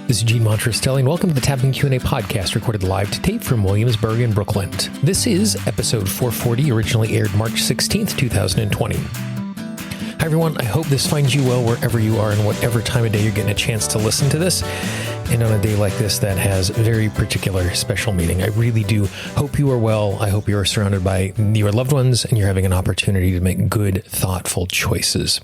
This is Gene Montrastelli, and welcome to the Tapping Q&A podcast, recorded live to tape from Williamsburg in Brooklyn. This is episode 440, originally aired March 16th, 2020. Hi, everyone. I hope this finds you well wherever you are and whatever time of day you're getting a chance to listen to this. And on a day like this, that has very particular special meaning. I really do hope you are well. I hope you are surrounded by your loved ones and you're having an opportunity to make good, thoughtful choices.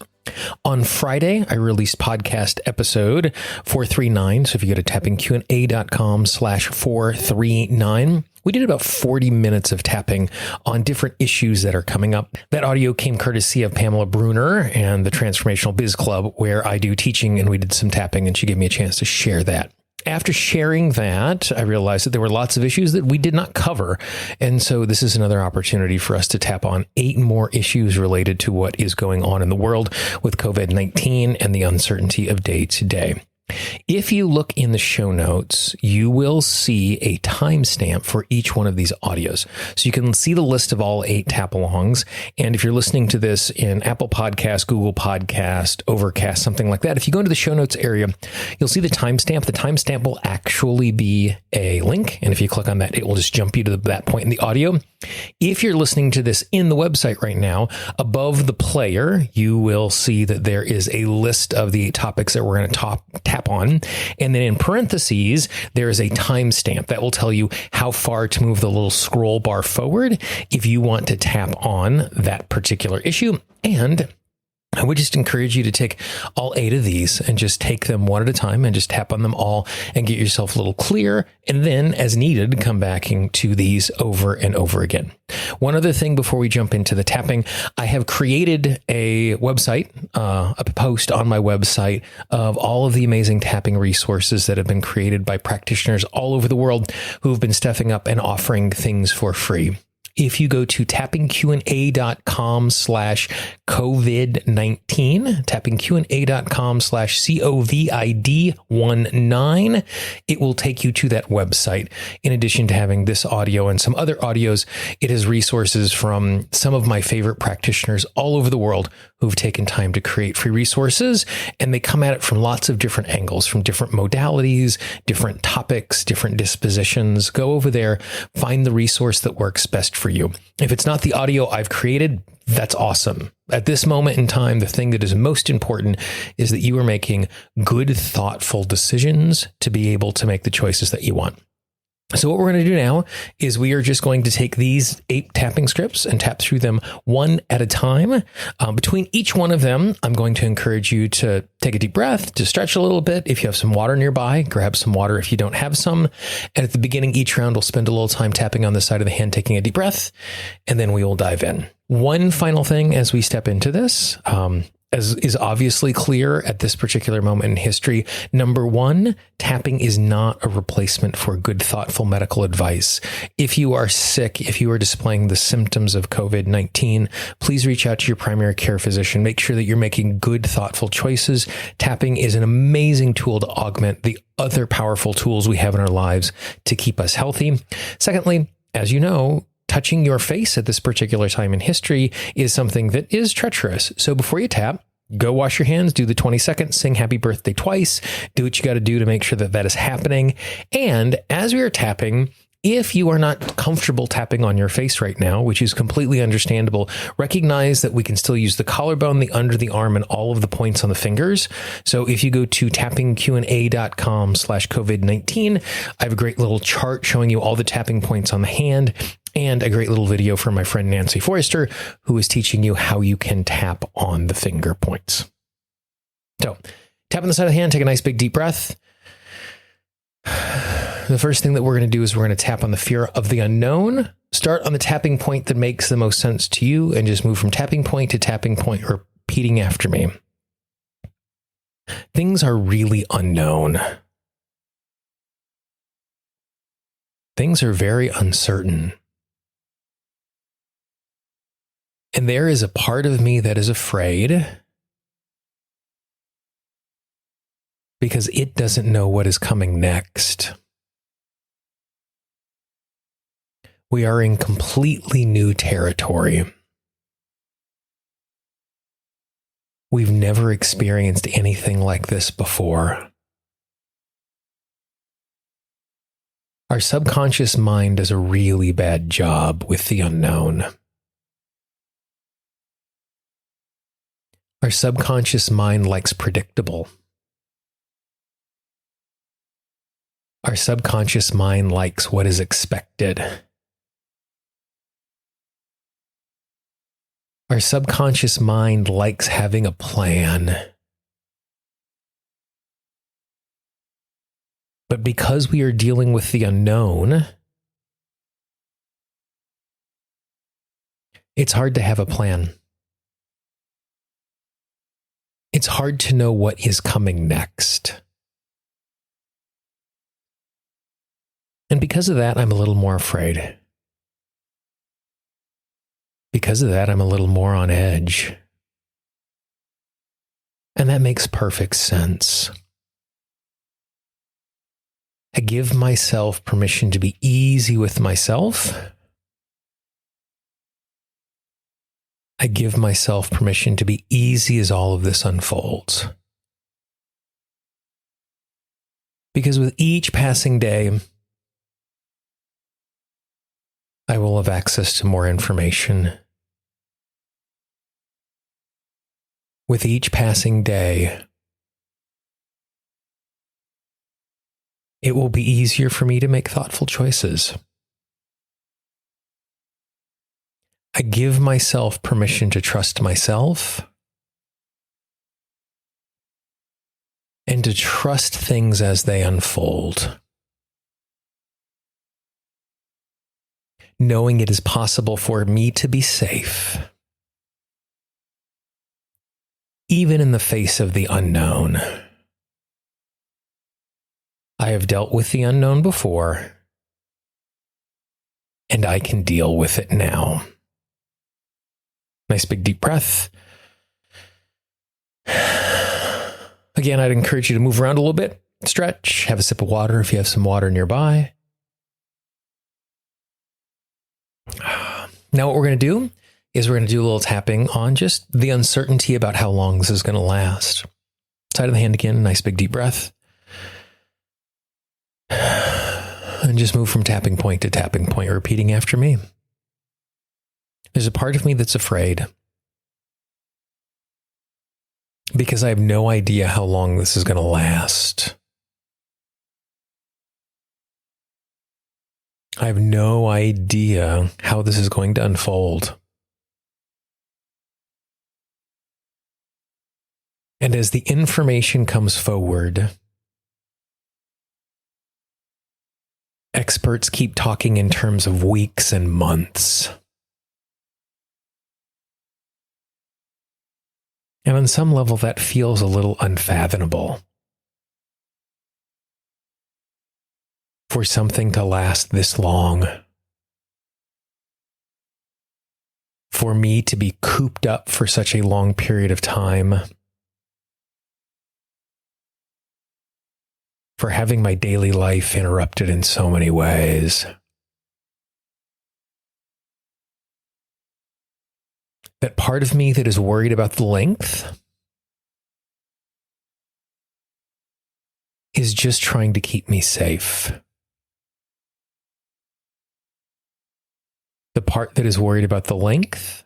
On Friday, I released podcast episode 439. So if you go to tappingqa.com/439, we did about 40 minutes of tapping on different issues that are coming up. That audio came courtesy of Pamela Bruner and the Transformational Biz Club, where I do teaching, and we did some tapping, and she gave me a chance to share that. After sharing that, I realized that there were lots of issues that we did not cover. And so this is another opportunity for us to tap on 8 more issues related to what is going on in the world with COVID-19 and the uncertainty of day to day. If you look in the show notes, you will see a timestamp for each one of these audios. So you can see the list of all 8 tap-alongs. And if you're listening to this in Apple Podcast, Google Podcast, Overcast, something like that, if you go into the show notes area, you'll see the timestamp. The timestamp will actually be a link. And if you click on that, it will just jump you to that point in the audio. If you're listening to this in the website right now, above the player, you will see that there is a list of the 8 topics that we're going to tap on. And then in parentheses, there is a timestamp that will tell you how far to move the little scroll bar forward if you want to tap on that particular issue. And I would just encourage you to take all 8 of these and just take them one at a time and just tap on them all and get yourself a little clear. And then as needed, come back to these over and over again. One other thing before we jump into the tapping, I have created a website, a post on my website of all of the amazing tapping resources that have been created by practitioners all over the world who have been stepping up and offering things for free. If you go to tappingqa.com/COVID-19, tappingqa.com/COVID-19, it will take you to that website. In addition to having this audio and some other audios, it has resources from some of my favorite practitioners all over the world who've taken time to create free resources, and they come at it from lots of different angles, from different modalities, different topics, different dispositions. Go over there, find the resource that works best for you. If it's not the audio I've created, that's awesome. At this moment in time, the thing that is most important is that you are making good, thoughtful decisions to be able to make the choices that you want. So what we're going to do now is we are just going to take these 8 tapping scripts and tap through them one at a time. Between each one of them, I'm going to encourage you to take a deep breath, to stretch a little bit. If you have some water nearby, grab some water if you don't have some. And at the beginning, each round, we'll spend a little time tapping on the side of the hand, taking a deep breath, and then we will dive in. One final thing as we step into this, as is obviously clear at this particular moment in history. Number 1, tapping is not a replacement for good, thoughtful medical advice. If you are sick, if you are displaying the symptoms of COVID-19, please reach out to your primary care physician. Make sure that you're making good, thoughtful choices. Tapping is an amazing tool to augment the other powerful tools we have in our lives to keep us healthy. Secondly, as you know, touching your face at this particular time in history is something that is treacherous. So before you tap, go wash your hands, do the 20 seconds, sing happy birthday twice, do what you got to do to make sure that that is happening. And as we are tapping, if you are not comfortable tapping on your face right now, which is completely understandable, recognize that we can still use the collarbone, the under the arm, and all of the points on the fingers. So if you go to tappingqa.com/COVID-19, I have a great little chart showing you all the tapping points on the hand, and a great little video from my friend Nancy Forrester, who is teaching you how you can tap on the finger points. So tap on the side of the hand, take a nice big deep breath. The first thing that we're going to do is we're going to tap on the fear of the unknown. Start on the tapping point that makes the most sense to you and just move from tapping point to tapping point, repeating after me. Things are really unknown. Things are very uncertain. And there is a part of me that is afraid because it doesn't know what is coming next. We are in completely new territory. We've never experienced anything like this before. Our subconscious mind does a really bad job with the unknown. Our subconscious mind likes predictable. Our subconscious mind likes what is expected. Our subconscious mind likes having a plan. But because we are dealing with the unknown, it's hard to have a plan. It's hard to know what is coming next. And because of that, I'm a little more afraid. Because of that, I'm a little more on edge. And that makes perfect sense. I give myself permission to be easy with myself. I give myself permission to be easy as all of this unfolds. Because with each passing day, I will have access to more information. With each passing day, it will be easier for me to make thoughtful choices. I give myself permission to trust myself and to trust things as they unfold. Knowing it is possible for me to be safe, even in the face of the unknown. I have dealt with the unknown before, and I can deal with it now. Nice big deep breath. Again, I'd encourage you to move around a little bit, stretch, have a sip of water if you have some water nearby. Now what we're going to do is we're going to do a little tapping on just the uncertainty about how long this is going to last. Side of the hand again, nice big deep breath. And just move from tapping point to tapping point, repeating after me. There's a part of me that's afraid because I have no idea how long this is going to last. I have no idea how this is going to unfold. And as the information comes forward, experts keep talking in terms of weeks and months. And on some level, that feels a little unfathomable. For something to last this long. For me to be cooped up for such a long period of time. For having my daily life interrupted in so many ways. That part of me that is worried about the length is just trying to keep me safe. The part that is worried about the length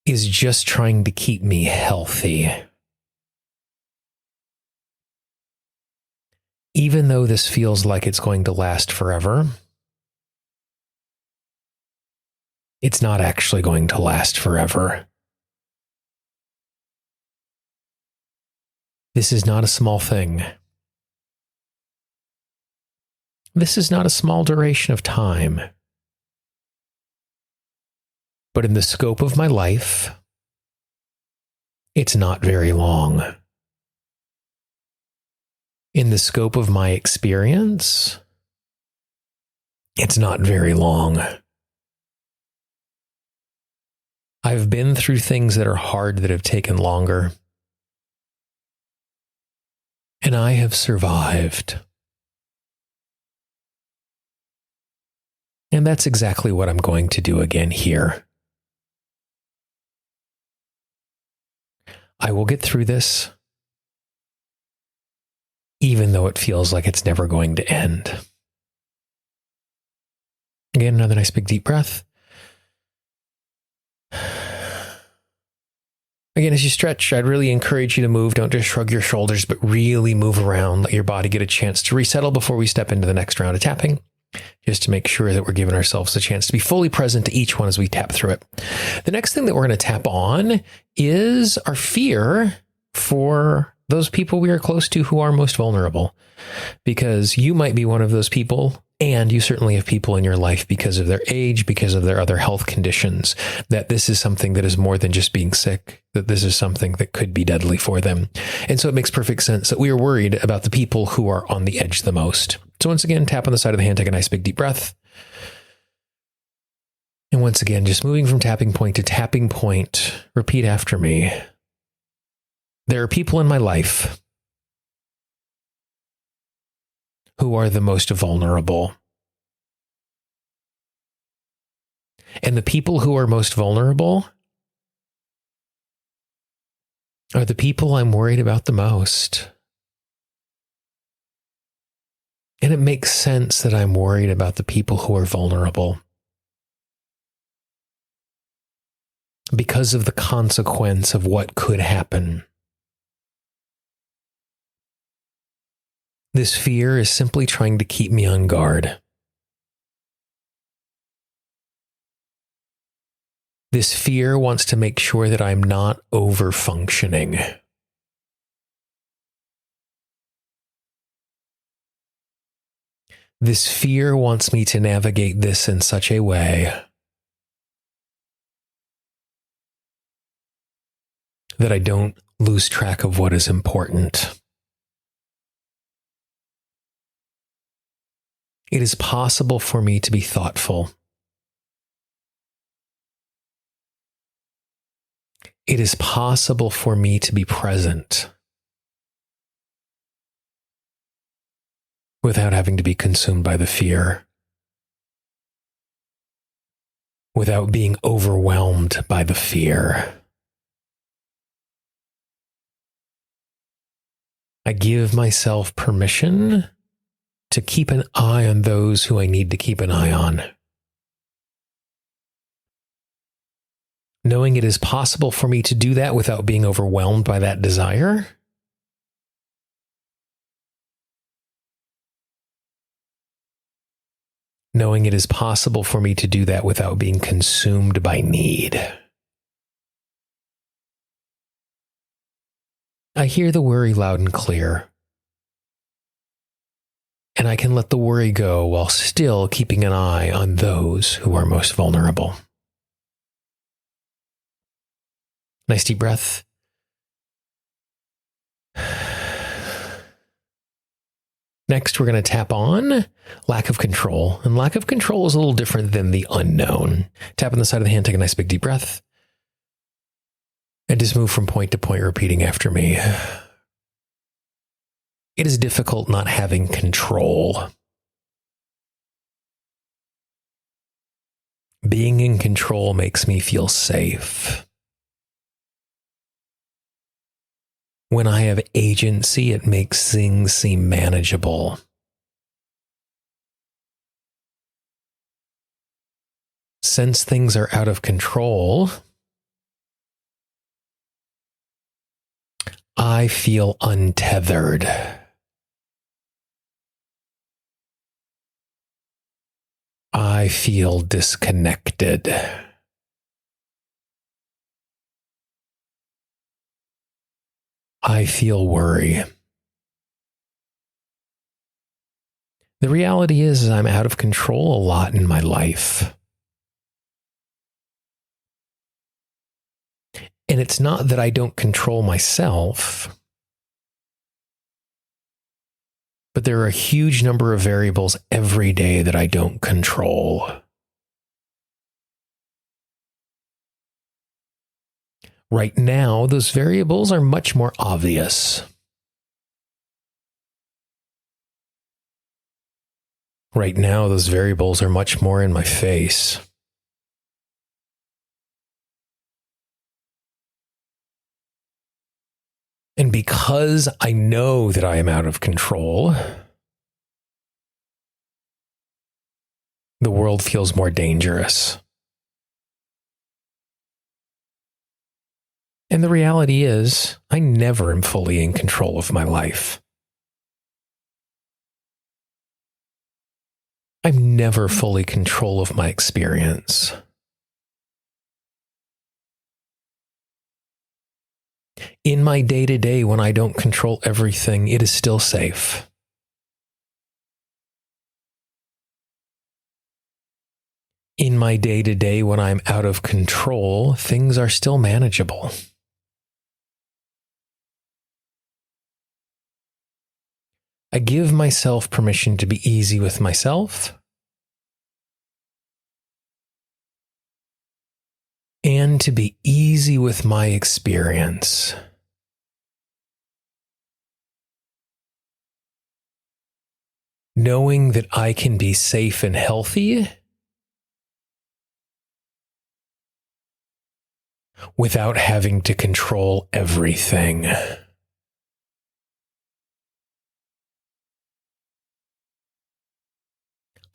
is just trying to keep me healthy. Even though this feels like it's going to last forever, it's not actually going to last forever. This is not a small thing. This is not a small duration of time. But in the scope of my life, it's not very long. In the scope of my experience, it's not very long. I've been through things that are hard that have taken longer. And I have survived. And that's exactly what I'm going to do again here. I will get through this. even though it feels like it's never going to end. Again, another nice big deep breath. Again, as you stretch, I'd really encourage you to move. Don't just shrug your shoulders, but really move around. Let your body get a chance to resettle before we step into the next round of tapping, just to make sure that we're giving ourselves a chance to be fully present to each one as we tap through it. The next thing that we're going to tap on is our fear for those people we are close to who are most vulnerable, because you might be one of those people. And you certainly have people in your life, because of their age, because of their other health conditions, that this is something that is more than just being sick, that this is something that could be deadly for them. And so it makes perfect sense that we are worried about the people who are on the edge the most. So once again, tap on the side of the hand, take a nice big deep breath. And once again, just moving from tapping point to tapping point, repeat after me. There are people in my life who are the most vulnerable. And the people who are most vulnerable are the people I'm worried about the most. And it makes sense that I'm worried about the people who are vulnerable, because of the consequence of what could happen. This fear is simply trying to keep me on guard. This fear wants to make sure that I'm not over-functioning. This fear wants me to navigate this in such a way that I don't lose track of what is important. It is possible for me to be thoughtful. It is possible for me to be present without having to be consumed by the fear, without being overwhelmed by the fear. I give myself permission to keep an eye on those who I need to keep an eye on. Knowing it is possible for me to do that without being overwhelmed by that desire. Knowing it is possible for me to do that without being consumed by need. I hear the worry loud and clear. And I can let the worry go while still keeping an eye on those who are most vulnerable. Nice deep breath. Next, we're going to tap on lack of control. And lack of control is a little different than the unknown. Tap on the side of the hand, take a nice big deep breath. And just move from point to point, repeating after me. It is difficult not having control. Being in control makes me feel safe. When I have agency, it makes things seem manageable. Since things are out of control, I feel untethered. I feel disconnected. I feel worry. The reality is I'm out of control a lot in my life. And it's not that I don't control myself, but there are a huge number of variables every day that I don't control. Right now, those variables are much more obvious. Right now, those variables are much more in my face. And because I know that I am out of control, the world feels more dangerous. And the reality is, I never am fully in control of my life. I'm never fully in control of my experience. In my day-to-day, when I don't control everything, it is still safe. In my day-to-day, when I'm out of control, things are still manageable. I give myself permission to be easy with myself and to be easy with my experience. Knowing that I can be safe and healthy without having to control everything.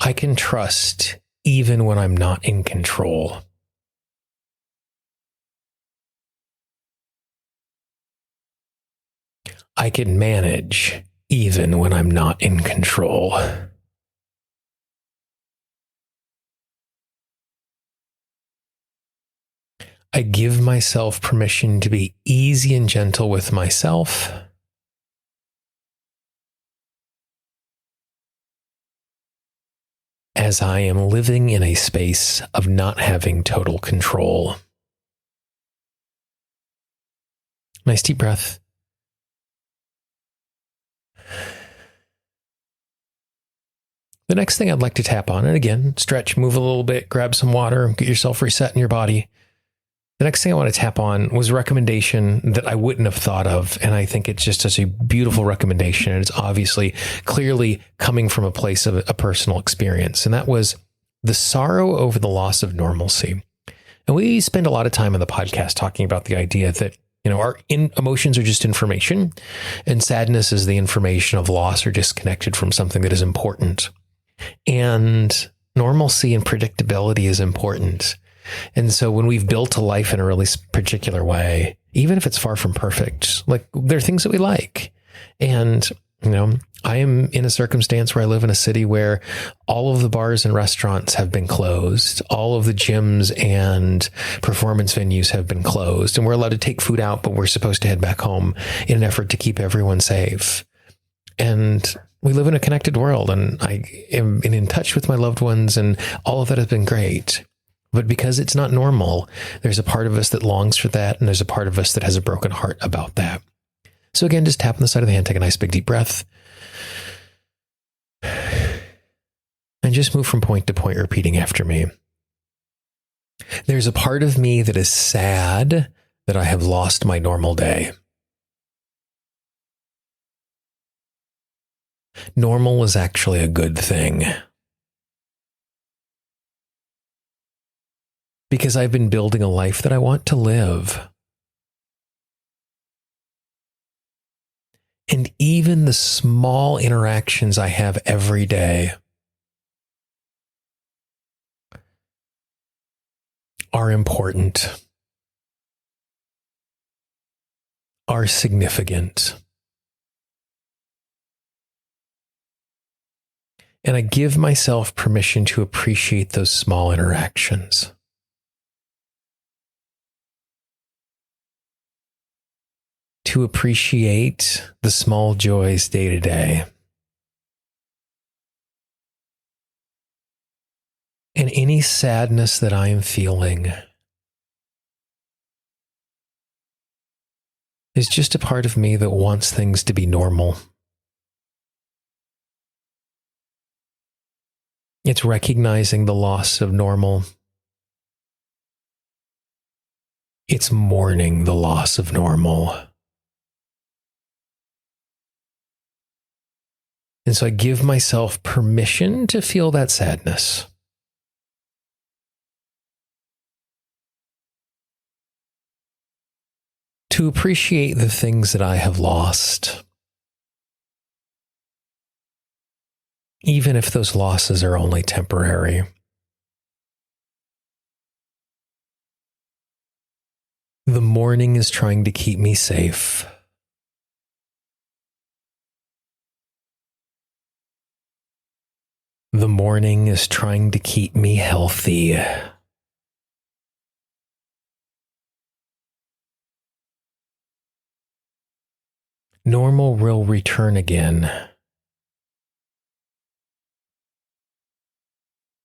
I can trust even when I'm not in control. I can manage even when I'm not in control. I give myself permission to be easy and gentle with myself. As I am living in a space of not having total control. Nice deep breath. The next thing I'd like to tap on, and again, stretch, move a little bit, grab some water, get yourself reset in your body. The next thing I want to tap on was a recommendation that I wouldn't have thought of, and I think it's just such a beautiful recommendation, and it's obviously clearly coming from a place of a personal experience, and that was the sorrow over the loss of normalcy. And we spend a lot of time on the podcast talking about the idea that, you know, our emotions are just information, and sadness is the information of loss or disconnected from something that is important. And normalcy and predictability is important. And so when we've built a life in a really particular way, even if it's far from perfect, like there are things that we like. And, you know, I am in a circumstance where I live in a city where all of the bars and restaurants have been closed. All of the gyms and performance venues have been closed. And we're allowed to take food out, but we're supposed to head back home in an effort to keep everyone safe. And we live in a connected world, and I am in touch with my loved ones, and all of that has been great. But because it's not normal, there's a part of us that longs for that, and there's a part of us that has a broken heart about that. So again, just tap on the side of the hand, take a nice big deep breath, and just move from point to point, repeating after me. There's a part of me that is sad that I have lost my normal day. Normal is actually a good thing. Because I've been building a life that I want to live. And even the small interactions I have every day are important, are significant. And I give myself permission to appreciate those small interactions. To appreciate the small joys day to day. And any sadness that I am feeling is just a part of me that wants things to be normal. It's recognizing the loss of normal. It's mourning the loss of normal. And so I give myself permission to feel that sadness. to appreciate the things that I have lost, even if those losses are only temporary. The morning is trying to keep me safe. The morning is trying to keep me healthy. Normal will return again.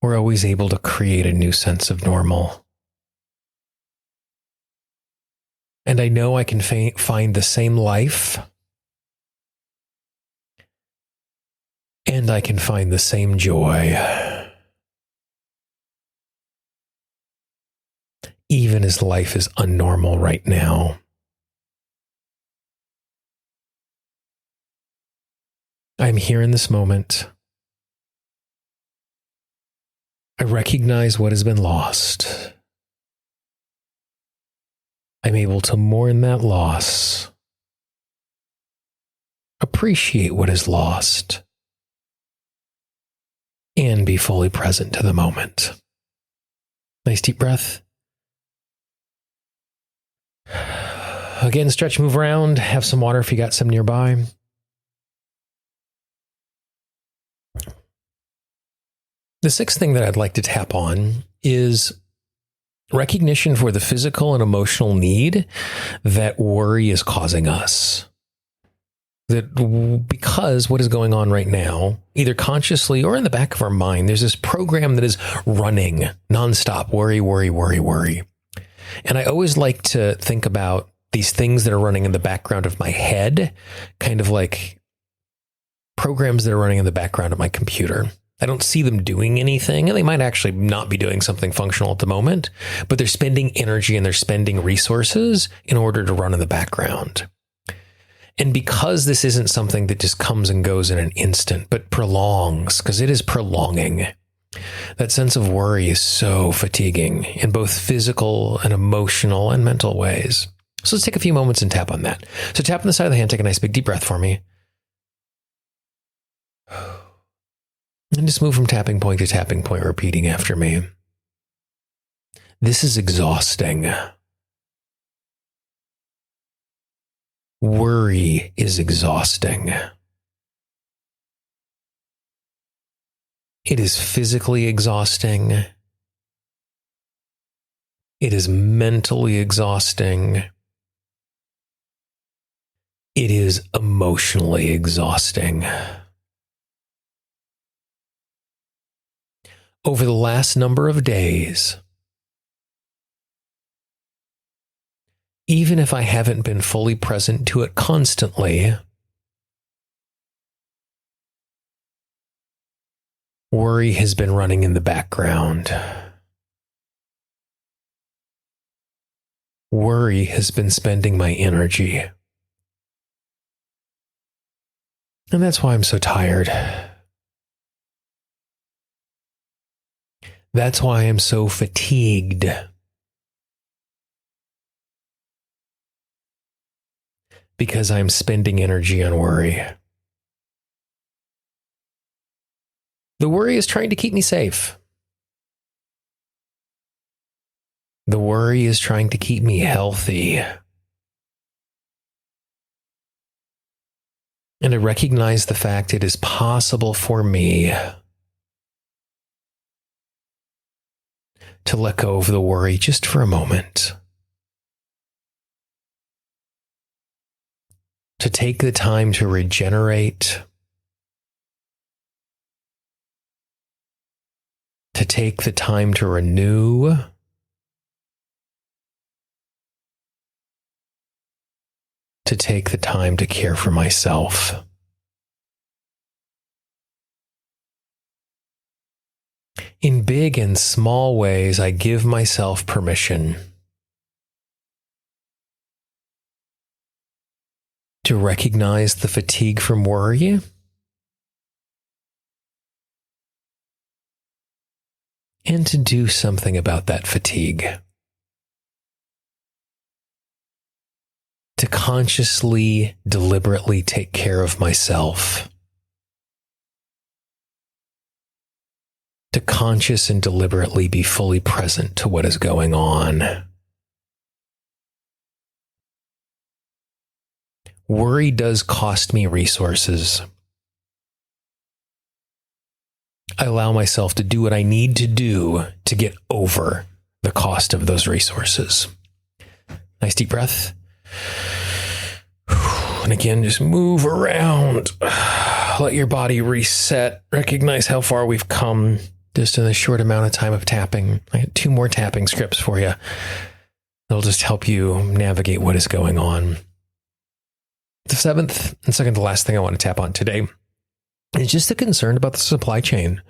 We're always able to create a new sense of normal. And I know I can find the same life, and I can find the same joy, even as life is unnormal right now. I'm here in this moment. I recognize what has been lost. I'm able to mourn that loss, appreciate what is lost, and be fully present to the moment. Nice deep breath. Again, stretch, move around, have some water if you got some nearby. The sixth thing that I'd like to tap on is recognition for the physical and emotional need that worry is causing us. That because what is going on right now, either consciously or in the back of our mind, there's this program that is running nonstop. Worry, worry, worry, worry. And I always like to think about these things that are running in the background of my head, kind of like programs that are running in the background of my computer. I don't see them doing anything, and they might actually not be doing something functional at the moment, but they're spending energy and they're spending resources in order to run in the background. And because this isn't something that just comes and goes in an instant, but prolongs, because it is prolonging, that sense of worry is so fatiguing in both physical and emotional and mental ways. So let's take a few moments and tap on that. So tap on the side of the hand, take a nice big deep breath for me. And just move from tapping point to tapping point, repeating after me. This is exhausting. Worry is exhausting. It is physically exhausting. It is mentally exhausting. It is emotionally exhausting. Over the last number of days, even if I haven't been fully present to it constantly, worry has been running in the background. Worry has been spending my energy. And that's why I'm so tired. That's why I'm so fatigued. Because I'm spending energy on worry. The worry is trying to keep me safe. The worry is trying to keep me healthy. And I recognize the fact it is possible for me to let go of the worry just for a moment. To take the time to regenerate. To take the time to renew. To take the time to care for myself. In big and small ways, I give myself permission to recognize the fatigue from worry and to do something about that fatigue. to consciously, deliberately take care of myself, to conscious and deliberately be fully present to what is going on. Worry does cost me resources. I allow myself to do what I need to do to get over the cost of those resources. Nice deep breath. And again, just move around. Let your body reset. Recognize how far we've come just in a short amount of time of tapping. I had 2 more tapping scripts for you. That'll just help you navigate what is going on. The 7th and second to last thing I want to tap on today is just the concern about the supply chain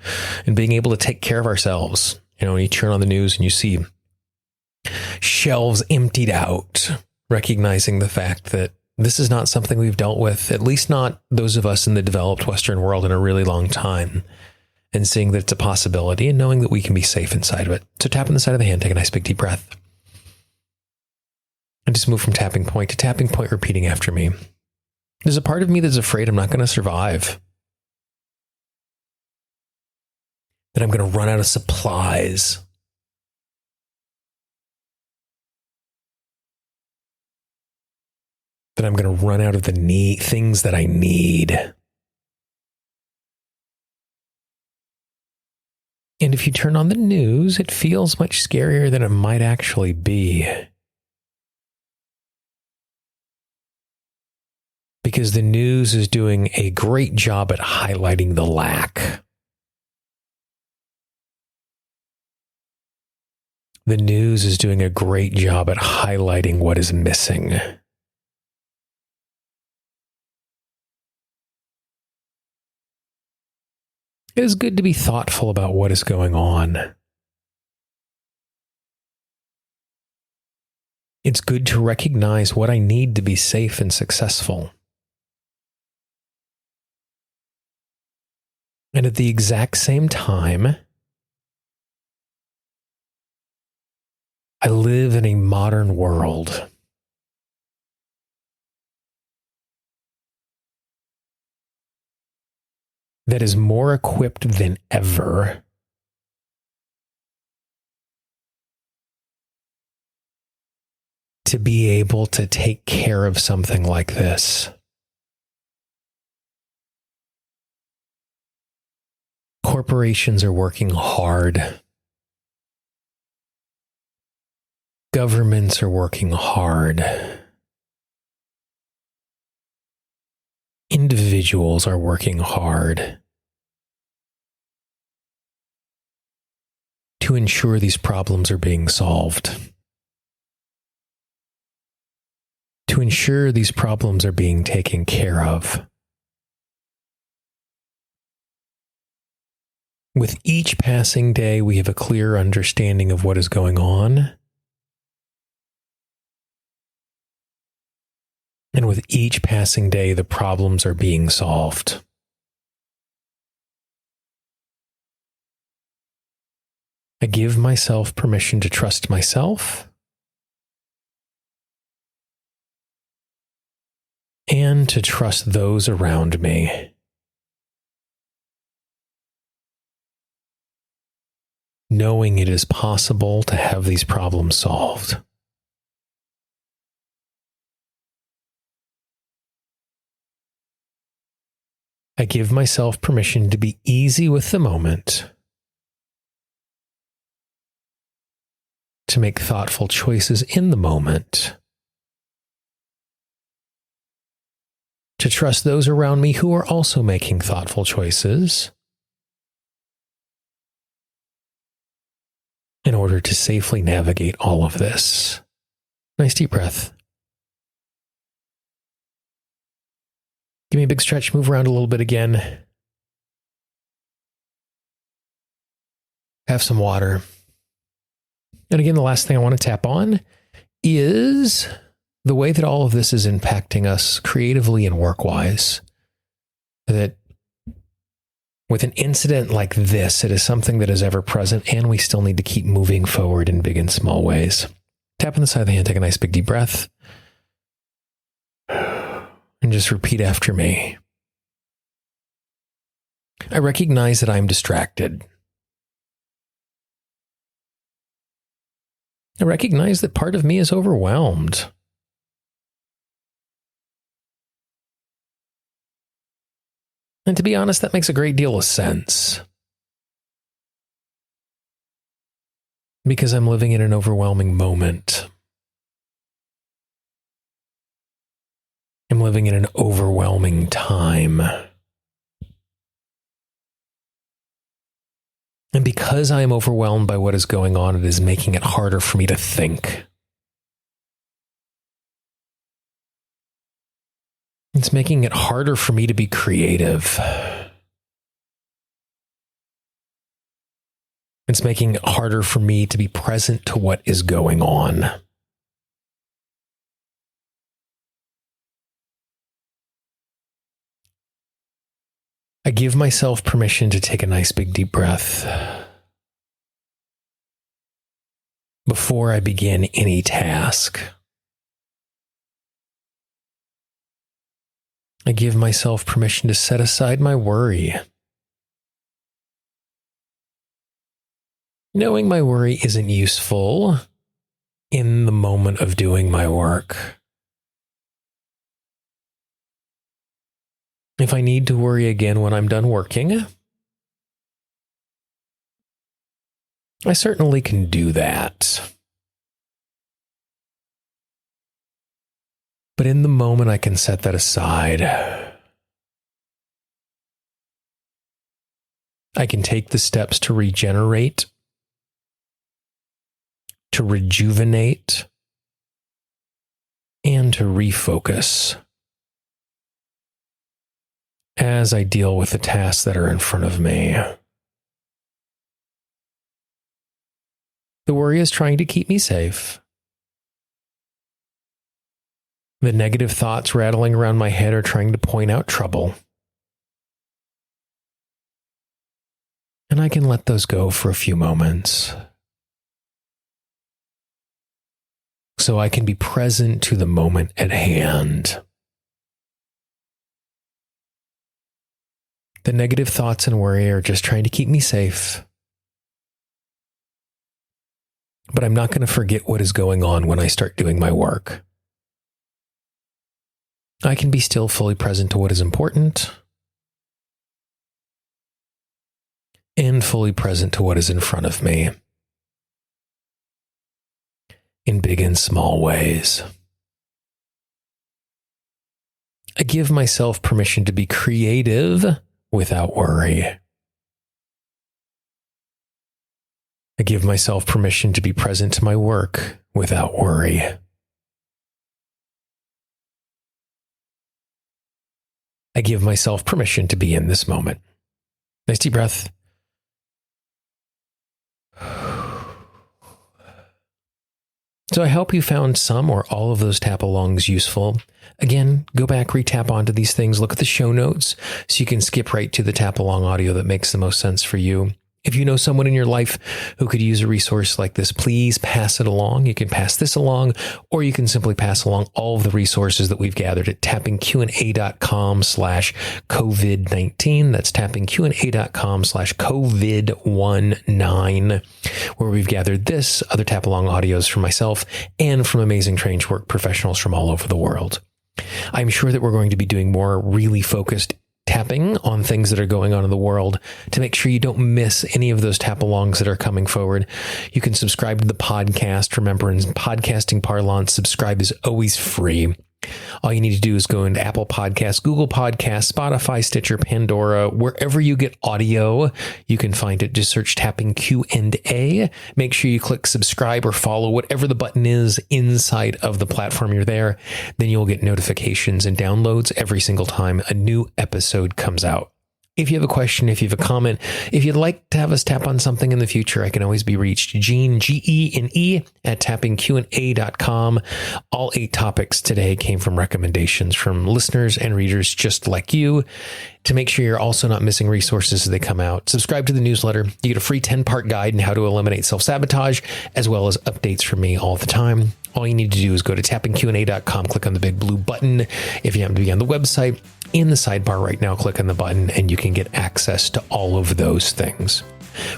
and being able to take care of ourselves. You know, when you turn on the news and you see shelves emptied out, recognizing the fact that this is not something we've dealt with, at least not those of us in the developed Western world, in a really long time, and seeing that it's a possibility and knowing that we can be safe inside of it. So tap on the side of the hand, take a nice big deep breath, and just move from tapping point to tapping point, repeating after me. There's a part of me that's afraid I'm not going to survive, that I'm going to run out of supplies, that I'm going to run out of the things that I need. And if you turn on the news, it feels much scarier than it might actually be. Because the news is doing a great job at highlighting the lack. The news is doing a great job at highlighting what is missing. It is good to be thoughtful about what is going on. It's good to recognize what I need to be safe and successful. And at the exact same time, I live in a modern world that is more equipped than ever to be able to take care of something like this. Corporations are working hard. Governments are working hard. Individuals are working hard to ensure these problems are being solved, to ensure these problems are being taken care of. With each passing day, we have a clearer understanding of what is going on. And with each passing day, the problems are being solved. I give myself permission to trust myself and to trust those around me. Knowing it is possible to have these problems solved. I give myself permission to be easy with the moment, to make thoughtful choices in the moment, to trust those around me who are also making thoughtful choices, in order to safely navigate all of this. Nice deep breath. Give me a big stretch, move around a little bit again. Have some water. And again, the last thing I want to tap on is the way that all of this is impacting us creatively and work-wise. That with an incident like this, it is something that is ever present, and we still need to keep moving forward in big and small ways. Tap on the side of the hand, take a nice big deep breath. And just repeat after me. I recognize that I'm distracted. I recognize that part of me is overwhelmed. And to be honest, that makes a great deal of sense. Because I'm living in an overwhelming moment. I'm living in an overwhelming time. And because I am overwhelmed by what is going on, it is making it harder for me to think. It's making it harder for me to be creative. It's making it harder for me to be present to what is going on. I give myself permission to take a nice big deep breath before I begin any task. I give myself permission to set aside my worry. Knowing my worry isn't useful in the moment of doing my work. If I need to worry again when I'm done working, I certainly can do that. But in the moment, I can set that aside. I can take the steps to regenerate, to rejuvenate, and to refocus as I deal with the tasks that are in front of me. The worry is trying to keep me safe. The negative thoughts rattling around my head are trying to point out trouble. And I can let those go for a few moments. So I can be present to the moment at hand. The negative thoughts and worry are just trying to keep me safe. But I'm not going to forget what is going on when I start doing my work. I can be still fully present to what is important and fully present to what is in front of me in big and small ways. I give myself permission to be creative without worry. I give myself permission to be present to my work without worry. I give myself permission to be in this moment. Nice deep breath. So I hope you found some or all of those tap-alongs useful. Again, go back, re-tap onto these things, look at the show notes so you can skip right to the tap-along audio that makes the most sense for you. If you know someone in your life who could use a resource like this, please pass it along. You can pass this along, or you can simply pass along all of the resources that we've gathered at tappingqa.com/COVID-19. That's tappingqa.com/COVID-19, where we've gathered this, other tap along audios from myself and from amazing change work professionals from all over the world. I'm sure that we're going to be doing more really focused tapping on things that are going on in the world to make sure you don't miss any of those tap-alongs that are coming forward. You can subscribe to the podcast. Remember, in podcasting parlance, subscribe is always free. All you need to do is go into Apple Podcasts, Google Podcasts, Spotify, Stitcher, Pandora, wherever you get audio, you can find it. Just search Tapping Q&A. Make sure you click subscribe or follow, whatever the button is inside of the platform you're there. Then you'll get notifications and downloads every single time a new episode comes out. If you have a question, if you have a comment, if you'd like to have us tap on something in the future, I can always be reached. Gene, Gene, at tappingqa.com. All 8 topics today came from recommendations from listeners and readers just like you. To make sure you're also not missing resources as they come out, subscribe to the newsletter. You get a free 10-part guide on how to eliminate self-sabotage, as well as updates from me all the time. All you need to do is go to tappingqa.com, click on the big blue button. If you happen to be on the website, in the sidebar right now, click on the button and you can get access to all of those things.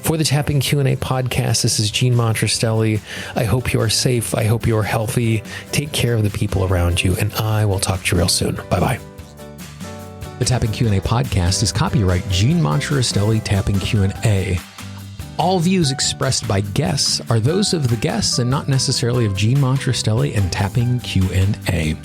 For the Tapping Q&A podcast, this is Gene Montrastelli. I hope you are safe. I hope you are healthy. Take care of the people around you, and I will talk to you real soon. Bye-bye. The Tapping Q&A podcast is copyright Gene Montrastelli Tapping Q&A. All views expressed by guests are those of the guests and not necessarily of Gene Montrastelli and Tapping Q&A.